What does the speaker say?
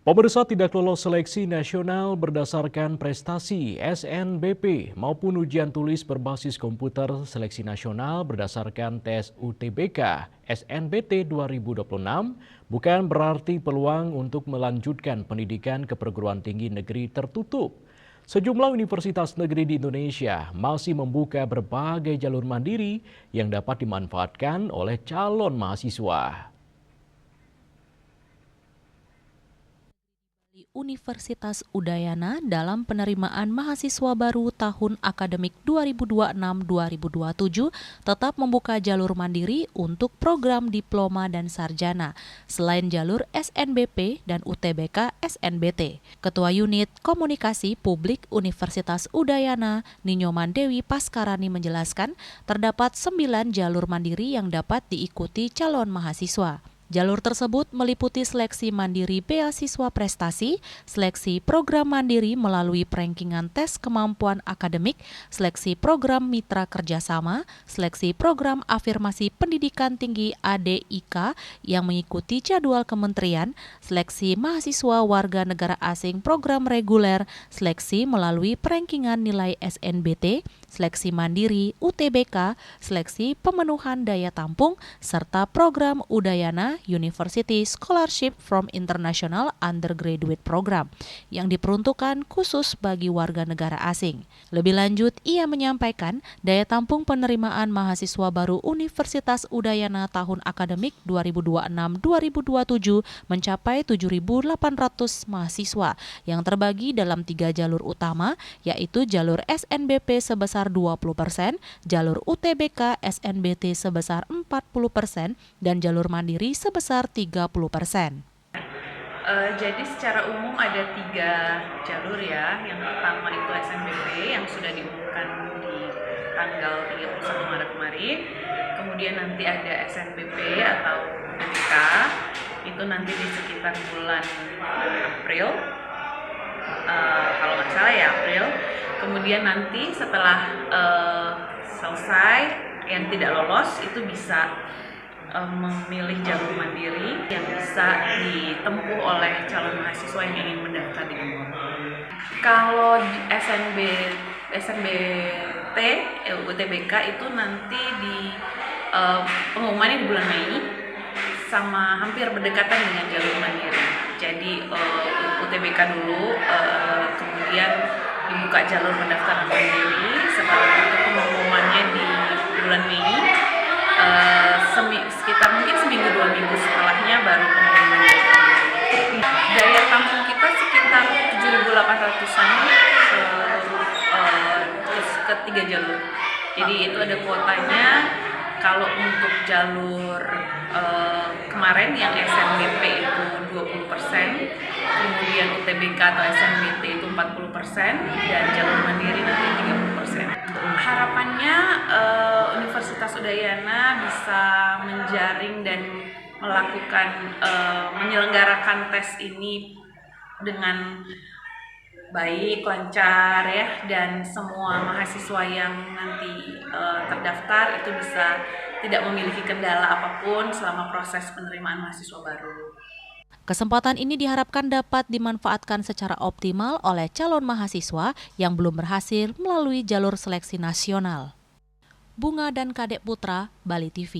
Pemirsa tidak lolos seleksi nasional berdasarkan prestasi SNBP maupun ujian tulis berbasis komputer seleksi nasional berdasarkan tes UTBK SNBT 2026 bukan berarti peluang untuk melanjutkan pendidikan ke perguruan tinggi negeri tertutup. Sejumlah universitas negeri di Indonesia masih membuka berbagai jalur mandiri yang dapat dimanfaatkan oleh calon mahasiswa. Di Universitas Udayana dalam penerimaan mahasiswa baru tahun akademik 2026-2027 tetap membuka jalur mandiri untuk program diploma dan sarjana selain jalur SNBP dan UTBK SNBT. Ketua Unit Komunikasi Publik Universitas Udayana, Ninyoman Dewi Paskarani menjelaskan terdapat 9 jalur mandiri yang dapat diikuti calon mahasiswa. Jalur tersebut meliputi seleksi mandiri beasiswa prestasi, seleksi program mandiri melalui perankingan tes kemampuan akademik, seleksi program mitra kerjasama, seleksi program afirmasi pendidikan tinggi ADIK yang mengikuti jadwal kementerian, seleksi mahasiswa warga negara asing program reguler, seleksi melalui perankingan nilai SNBT, seleksi mandiri UTBK, seleksi pemenuhan daya tampung, serta program Udayana University Scholarship from International Undergraduate Program yang diperuntukkan khusus bagi warga negara asing. Lebih lanjut, ia menyampaikan daya tampung penerimaan mahasiswa baru Universitas Udayana tahun akademik 2026-2027 mencapai 7.800 mahasiswa yang terbagi dalam 3 jalur utama, yaitu jalur SNBP sebesar 20%, jalur UTBK SNBT sebesar 40%, dan jalur mandiri sebesar 30%. Jadi secara umum ada 3 jalur ya. Yang pertama itu SNBP yang sudah diumumkan di tanggal 31 Maret kemarin. Kemudian nanti ada SNBP atau UTBK, itu nanti di sekitar bulan April, kalau nggak salah ya April. Kemudian nanti setelah selesai yang tidak lolos itu bisa memilih jalur mandiri yang bisa ditempuh oleh calon mahasiswa yang ingin mendaftar di UNOR. Kalau di SNBT, UTBK itu nanti di pengumumannya di bulan Mei, sama hampir berdekatan dengan jalur mandiri. Jadi UTBK dulu, kemudian dibuka jalur pendaftaran mandiri. Setelah itu pengumumannya di bulan Mei, sekitar mungkin seminggu 2 minggu setelahnya baru pengumumannya. Daya tampung kita sekitar 7.800-an ke 3 jalur. Jadi itu ada kuotanya. Kalau untuk jalur kemarin yang SNBP itu 20%, kemudian UTBK atau SNBT itu 40%, dan jalur mandiri nanti 30%. Harapannya Universitas Udayana bisa menjaring dan melakukan menyelenggarakan tes ini dengan baik, lancar ya, dan semua mahasiswa yang nanti terdaftar itu bisa tidak memiliki kendala apapun selama proses penerimaan mahasiswa baru. Kesempatan ini diharapkan dapat dimanfaatkan secara optimal oleh calon mahasiswa yang belum berhasil melalui jalur seleksi nasional. Bunga dan Kadek Putra, Bali TV.